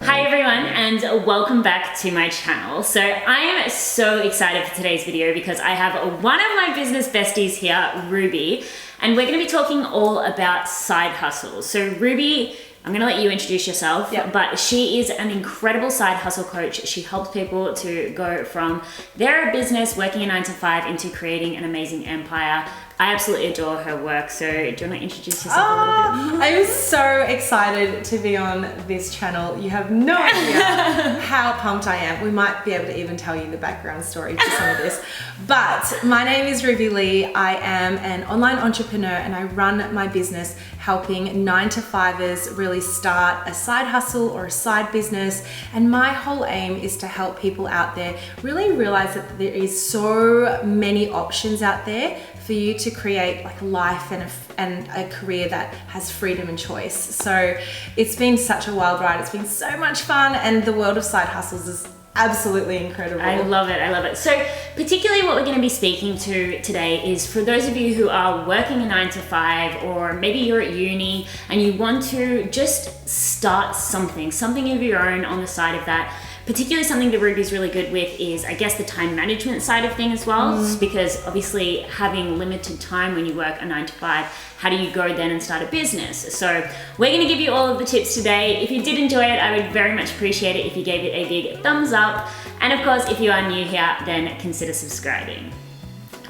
Hi everyone, and welcome back to my channel. So I am so excited for today's video because I have one of my business besties here, Ruby, and we're going to be talking all about side hustles. So Ruby, I'm going to let you introduce yourself, but she is an incredible side hustle coach. She helps people to go from their business, working a 9 to 5, into creating an amazing empire. I absolutely adore her work. So do you want to introduce yourself a little bit? I'm so excited to be on this channel. You have no idea how pumped I am. We might be able to even tell you the background story to some of this. But my name is Ruby Lee. I am an online entrepreneur and I run my business helping 9 to 5ers really start a side hustle or a side business. And my whole aim is to help people out there really realize that there is so many options out there for you to create like a life and a career that has freedom and choice. So it's been such a wild ride. It's been so much fun, and the world of side hustles is absolutely incredible. I love it. I love it. So particularly what we're going to be speaking to today is for those of you who are working a 9 to 5, or maybe you're at uni and you want to just start something of your own on the side of that. Particularly something that Ruby's really good with is, I guess, the time management side of things as well, because obviously having limited time when you work a 9 to 5, how do you go then and start a business? So we're going to give you all of the tips today. If you did enjoy it, I would very much appreciate it if you gave it a big thumbs up. And of course, if you are new here, then consider subscribing.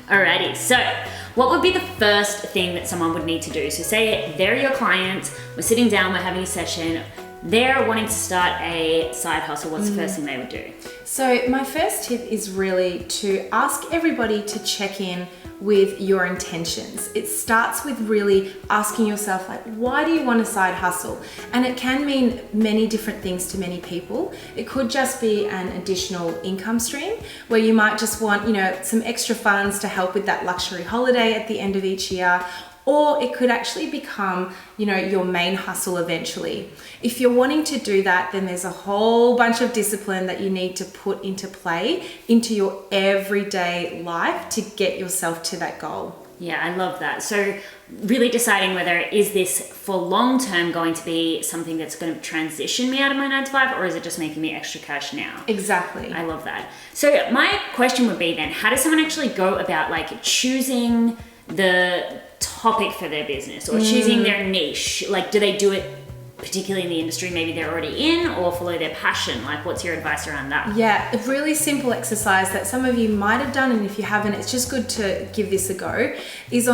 Alrighty, so what would be the first thing that someone would need to do? So say they're your client, we're sitting down, we're having a session, they're wanting to start a side hustle. What's the first thing they would do? So my first tip is really to ask everybody to check in with your intentions. It starts with really asking yourself, like, why do you want a side hustle? And it can mean many different things to many people. It could just be an additional income stream where you might just want, some extra funds to help with that luxury holiday at the end of each year. Or it could actually become, your main hustle eventually. If you're wanting to do that, then there's a whole bunch of discipline that you need to put into play into your everyday life to get yourself to that goal. Yeah, I love that. So really deciding whether is this for long term going to be something that's going to transition me out of my 9 to 5, or is it just making me extra cash now? Exactly. I love that. So my question would be then, how does someone actually go about choosing the topic for their business or choosing their niche? Do they do it particularly in the industry maybe they're already in, or follow their passion? What's your advice around that? Yeah, a really simple exercise that some of you might have done, and if you haven't, it's just good to give this a go, is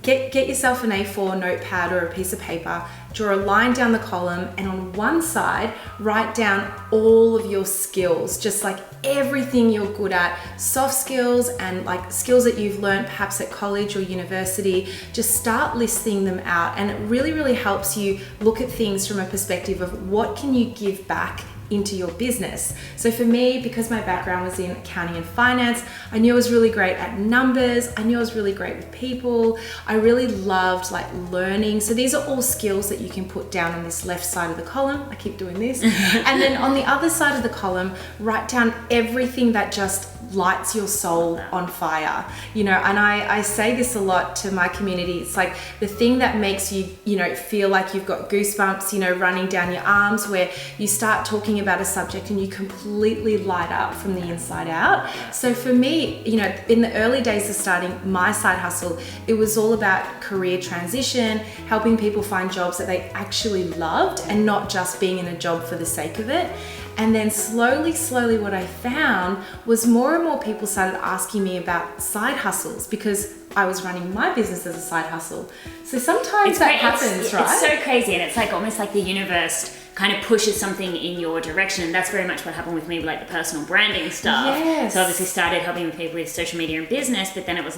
get yourself an A4 notepad or a piece of paper, draw a line down the column, and on one side write down all of your skills, just like everything you're good at, soft skills and skills that you've learned perhaps at college or university. Just start listing them out, and it really, really helps you look at things from a perspective of what can you give back into your business. So for me, because my background was in accounting and finance, I knew I was really great at numbers. I knew I was really great with people. I really loved learning. So these are all skills that you can put down on this left side of the column. I keep doing this. And then on the other side of the column, write down everything that just lights your soul on fire. And I say this a lot to my community. It's like the thing that makes you, feel like you've got goosebumps, running down your arms, where you start talking about a subject and you completely light up from the inside out. So for me, in the early days of starting my side hustle, it was all about career transition, helping people find jobs that they actually loved and not just being in a job for the sake of it. And then slowly what I found was more and more people started asking me about side hustles because I was running my business as a side hustle. So sometimes that happens, right? It's so crazy, and it's almost like the universe kind of pushes something in your direction. And that's very much what happened with me with the personal branding stuff. Yes. So obviously started helping people with social media and business, but then it was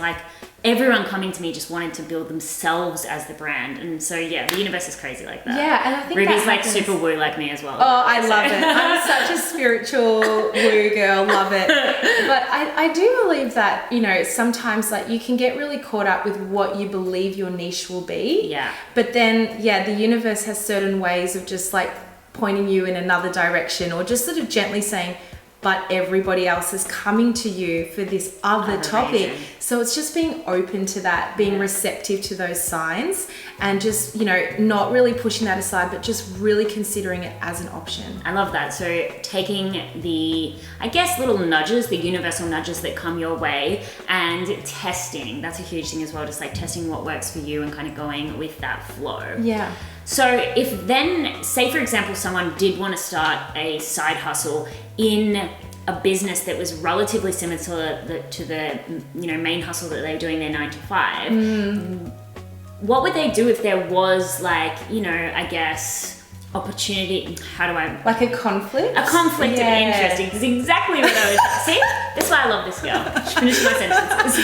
everyone coming to me just wanted to build themselves as the brand. And so the universe is crazy like that. Yeah, and I think Ruby's super woo like me as well. Oh, I love it. I'm such a spiritual woo girl, love it. But I do believe that, sometimes you can get really caught up with what you believe your niche will be. Yeah. But then, the universe has certain ways of just pointing you in another direction, or just sort of gently saying, but everybody else is coming to you for this other topic. Reason. So it's just being open to that, being receptive to those signs, and just, you know, not really pushing that aside, but just really considering it as an option. I love that. So taking the, I guess, little nudges, the universal nudges that come your way, and testing. That's a huge thing as well, just like testing what works for you and kind of going with that flow. Yeah. So if then, say for example, someone did want to start a side hustle in a business that was relatively similar to the you know, main hustle that they were doing their 9 to 5, what would they do if there was, like, you know, I guess, opportunity, how do I... Like a conflict? A conflict of interest is exactly what I was... See? That's why I love this girl. Finish my sentences.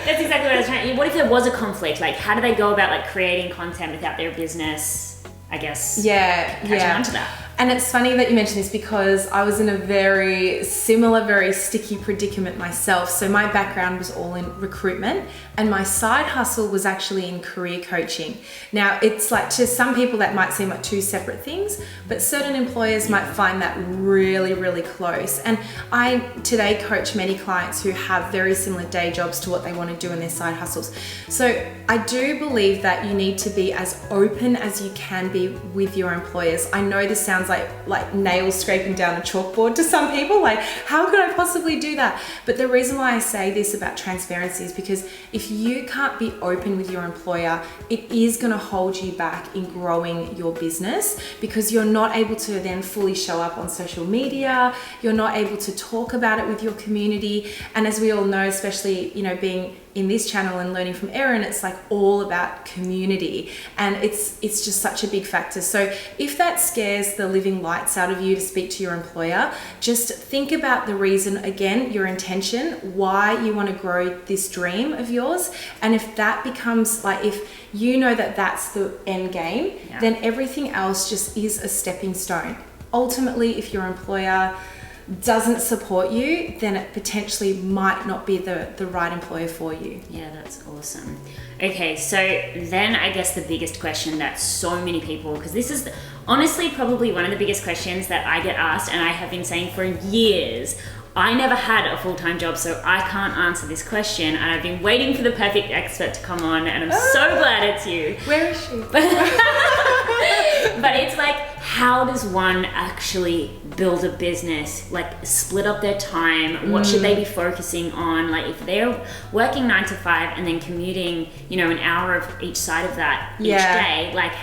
That's exactly what I was trying... What if there was a conflict? Like, how do they go about, like, creating content without their business, I guess, catching on to that? And it's funny that you mentioned this, because I was in a very similar, very sticky predicament myself. So my background was all in recruitment, and my side hustle was actually in career coaching. Now, it's like, to some people that might seem like two separate things, but certain employers might find that really, really close. And I today coach many clients who have very similar day jobs to what they want to do in their side hustles. So I do believe that you need to be as open as you can be with your employers. I know this sounds like nails scraping down a chalkboard to some people, like, how could I possibly do that? But the reason why I say this about transparency is because if you can't be open with your employer, it is going to hold you back in growing your business, because you're not able to then fully show up on social media, you're not able to talk about it with your community. And as we all know, especially, you know, being in this channel and learning from Erin, it's like all about community, and it's just such a big factor. So if that scares the living lights out of you to speak to your employer, just think about the reason, again, your intention, why you want to grow this dream of yours. And if that becomes, like, if you know that that's the end game, then everything else just is a stepping stone. Ultimately, if your employer doesn't support you, then it potentially might not be the right employer for you. Yeah, that's awesome. Okay, so then I guess the biggest question that so many people, because this is honestly probably one of the biggest questions that I get asked, and I have been saying for years, I never had a full-time job, so I can't answer this question, and I've been waiting for the perfect expert to come on, and I'm so glad it's you. Where is she? But it's like, how does one actually build a business? Like, split up their time? What should they be focusing on? Like, if they're working 9 to 5 and then commuting, you know, an hour of each side of that each day, like,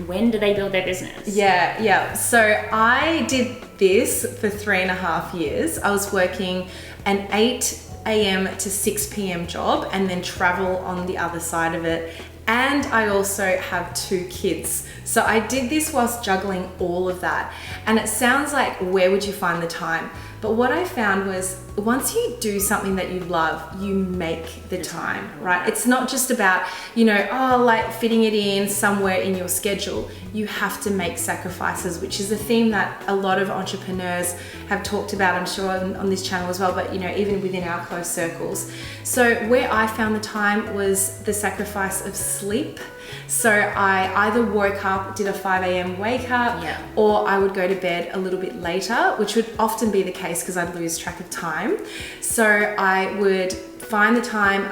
when do they build their business? Yeah. So I did this for 3.5 years. I was working an 8 a.m. to 6 p.m. job, and then travel on the other side of it. And I also have 2 kids. So I did this whilst juggling all of that. And it sounds like, where would you find the time? But what I found was, once you do something that you love, you make the time, right? It's not just about, you know, like fitting it in somewhere in your schedule. You have to make sacrifices, which is a theme that a lot of entrepreneurs have talked about, I'm sure, on this channel as well, but, you know, even within our close circles. So where I found the time was the sacrifice of sleep. So I either woke up, did a 5 a.m. wake up, or I would go to bed a little bit later, which would often be the case because I'd lose track of time. So I would find the time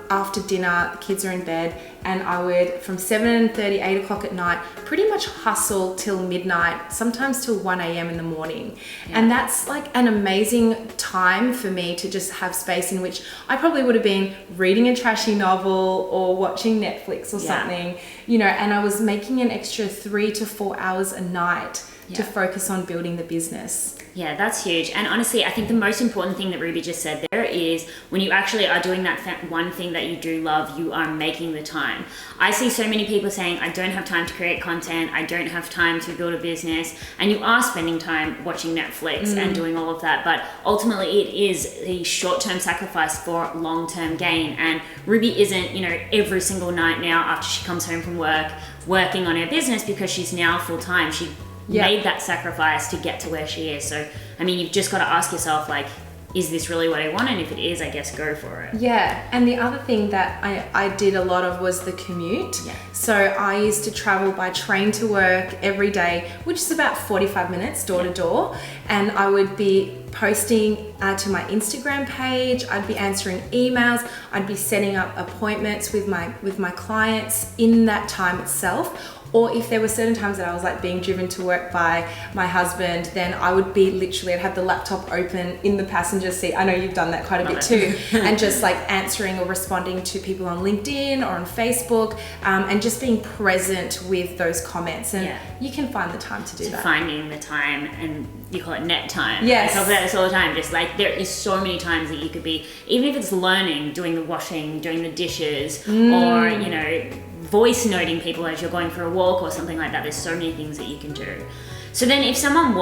after dinner, the kids are in bed, and I would, from 7:30, 8 o'clock at night, pretty much hustle till midnight, sometimes till 1 a.m. in the morning. And that's like an amazing time for me to just have space in which I probably would have been reading a trashy novel or watching Netflix or something, you know, and I was making an extra 3 to 4 hours a night to focus on building the business. Yeah, that's huge. And honestly, I think the most important thing that Ruby just said there is, when you actually are doing that one thing that you do love, you are making the time. I see so many people saying, I don't have time to create content, I don't have time to build a business, and you are spending time watching Netflix and doing all of that, but ultimately it is the short-term sacrifice for long-term gain. And Ruby isn't, you know, every single night now after she comes home from work working on her business, because she's now full-time. She made that sacrifice to get to where she is. So, I mean, you've just got to ask yourself, like, is this really what I want? And if it is, I guess go for it. Yeah, and the other thing that I did a lot of was the commute. Yeah. So I used to travel by train to work every day, which is about 45 minutes door to door. And I would be posting to my Instagram page, I'd be answering emails, I'd be setting up appointments with my clients in that time itself. Or if there were certain times that I was like being driven to work by my husband, then I would be literally, I'd have the laptop open in the passenger seat. I know you've done that quite a bit too. And just like answering or responding to people on LinkedIn or on Facebook, and just being present with those comments. And you can find the time to do that. Finding the time, and you call it net time. Yes. I talk about this all the time. Just like there is so many times that you could be, even if it's learning, doing the washing, doing the dishes, or, you know, voice noting people as you're going for a walk or something like that. There's so many things that you can do. So then if someone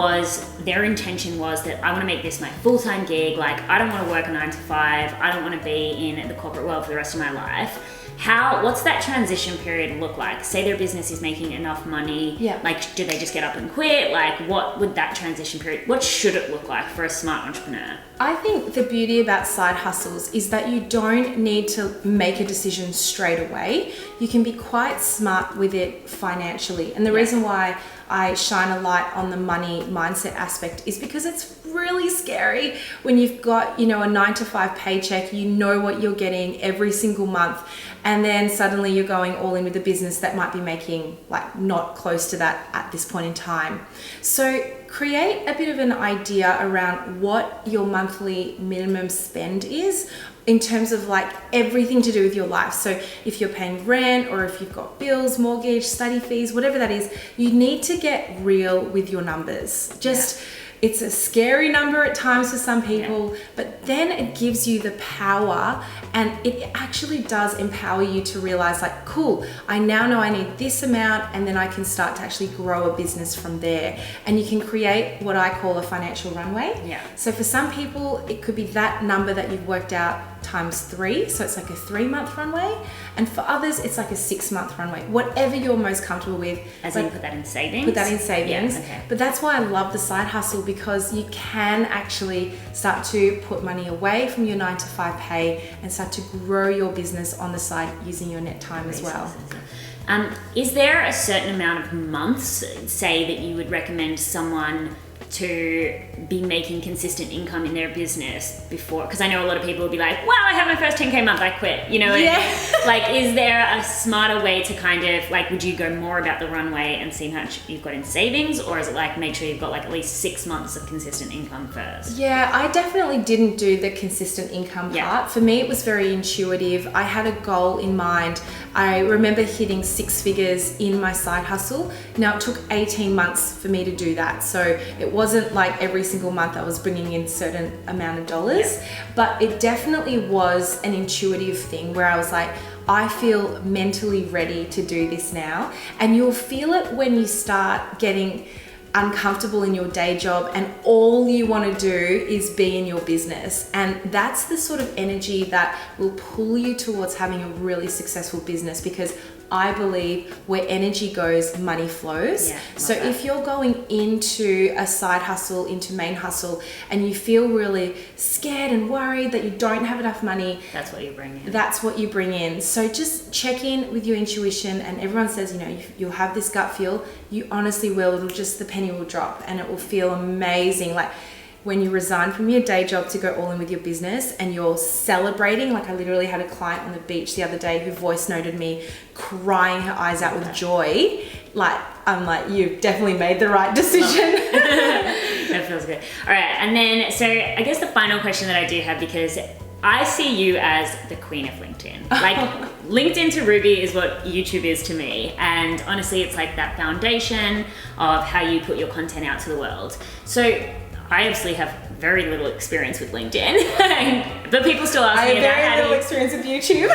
their intention was that I want to make this my full-time gig, like I don't want to work a 9 to 5, I don't want to be in the corporate world for the rest of my life, what's that transition period look like? Say their business is making enough money, like do they just get up and quit? Like what would that transition period, what should it look like for a smart entrepreneur? I think the beauty about side hustles is that you don't need to make a decision straight away. You can be quite smart with it financially. And the reason why I shine a light on the money mindset aspect is because it's really scary when you've got, you know, a 9 to 5 paycheck, you know what you're getting every single month, and then suddenly you're going all in with a business that might be making like not close to that at this point in time. So create a bit of an idea around what your monthly minimum spend is in terms of like everything to do with your life. So if you're paying rent or if you've got bills, mortgage, study fees, whatever that is, you need to get real with your numbers. It's a scary number at times for some people, but then it gives you the power, and it actually does empower you to realize like, cool, I now know I need this amount, and then I can start to actually grow a business from there. And you can create what I call a financial runway. Yeah. So for some people, it could be that number that you've worked out times 3. So it's like a 3-month runway. And for others, it's like a 6-month runway, whatever you're most comfortable with. As in put that in savings? Put that in savings. Yeah, okay. But that's why I love the side hustle, because you can actually start to put money away from your 9 to 5 pay and start to grow your business on the side using your net time as well. Is there a certain amount of months, say, that you would recommend someone to be making consistent income in their business before? Because I know a lot of people will be like, wow, I have my first 10K month, I quit, you know? Like, is there a smarter way to kind of, like, would you go more about the runway and see how much you've got in savings? Or is it like, make sure you've got like at least 6 months of consistent income first? Yeah, I definitely didn't do the consistent income part. For me, it was very intuitive. I had a goal in mind. I remember hitting 6 figures in my side hustle. Now, it took 18 months for me to do that. So it wasn't like every single month I was bringing in certain amount of dollars, but it definitely was an intuitive thing where I was like, I feel mentally ready to do this now. And you'll feel it when you start getting uncomfortable in your day job and all you want to do is be in your business. And that's the sort of energy that will pull you towards having a really successful business, because I believe where energy goes, money flows. So if you're going into a side hustle, into main hustle, and you feel really scared and worried that you don't have enough money, that's what you bring in. That's what you bring in. So just check in with your intuition, and everyone says, you know, you'll have this gut feel. You honestly will. It'll just, the penny will drop and it will feel amazing. Like when you resign from your day job to go all in with your business and you're celebrating, like I literally had a client on the beach the other day who voice noted me crying her eyes out with joy. Like, I'm like, you've definitely made the right decision. That feels good. All right. And then, so I guess the final question that I do have, because I see you as the queen of LinkedIn. Like LinkedIn to Ruby is what YouTube is to me. And honestly, it's like that foundation of how you put your content out to the world. So I obviously have very little experience with LinkedIn, but people still ask me about I have very little experience with YouTube.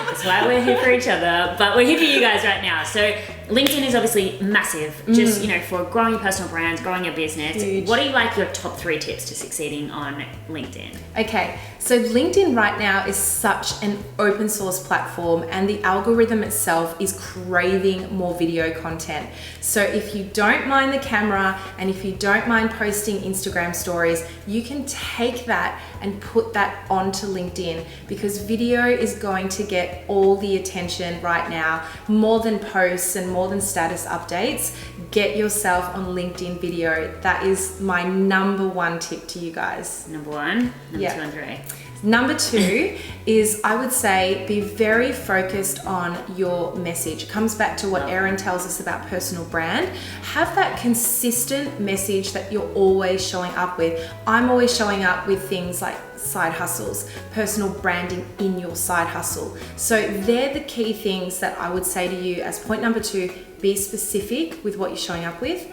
That's why we're here for each other, but we're here for you guys right now. So LinkedIn is obviously massive, just, you know, for growing your personal brands, growing your business. Huge. What are like your top 3 tips to succeeding on LinkedIn? Okay, So LinkedIn right now is such an open source platform, and the algorithm itself is craving more video content. So if you don't mind the camera and if you don't mind posting Instagram stories, you can take that and put that onto LinkedIn, because video is going to get all the attention right now, more than posts and more than status updates. Get yourself on LinkedIn video. That is my number one tip to you guys. Number one, number two, and three. Number two is, I would say, be very focused on your message. It comes back to what Erin tells us about personal brand. Have that consistent message that you're always showing up with. I'm always showing up with things like side hustles, personal branding in your side hustle. So they're the key things that I would say to you as point number two. Be specific with what you're showing up with.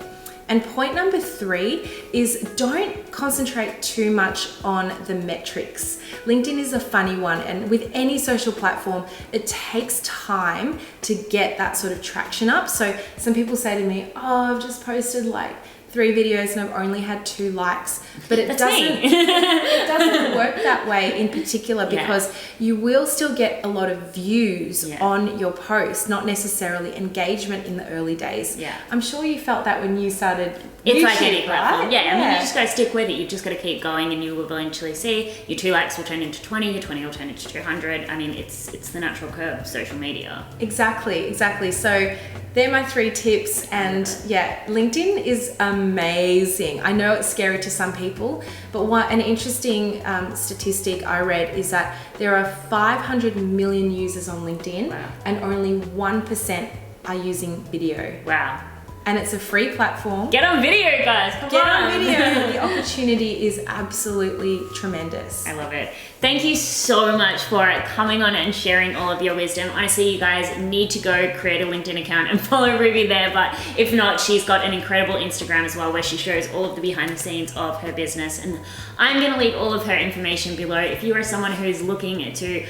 And point number three is, don't concentrate too much on the metrics. LinkedIn is a funny one, and with any social platform, it takes time to get that sort of traction up. So some people say to me, oh, I've just posted like 3 videos and I've only had 2 likes. But it doesn't work that way in particular, because you will still get a lot of views on your post, not necessarily engagement in the early days. I'm sure you felt that when you started It's YouTube, like any platform. right? I mean, you just got to stick with it. You just got to keep going, and you will eventually see your 2 likes will turn into 20, your 20 will turn into 200. I mean, it's the natural curve of social media. Exactly. So they're my 3 tips, and LinkedIn is amazing. I know it's scary to some people, but an interesting statistic I read is that there are 500 million users on LinkedIn, and only 1% are using video. Wow. And it's a free platform. Get on video, guys. Get on video. The opportunity is absolutely tremendous. I love it. Thank you so much for coming on and sharing all of your wisdom. Honestly, you guys need to go create a LinkedIn account and follow Ruby there. But if not, she's got an incredible Instagram as well, where she shows all of the behind the scenes of her business. And I'm going to leave all of her information below. If you are someone who's looking to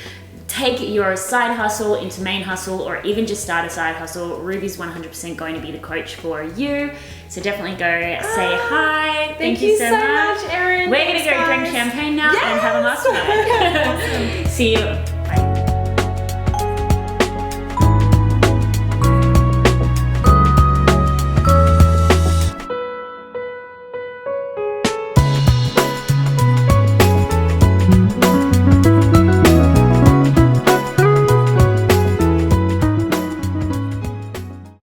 take your side hustle into main hustle, or even just start a side hustle, Ruby's 100% going to be the coach for you. So definitely go say hi. Thank you so much, Erin. We're going to go drink champagne now and have a mastermind. See you.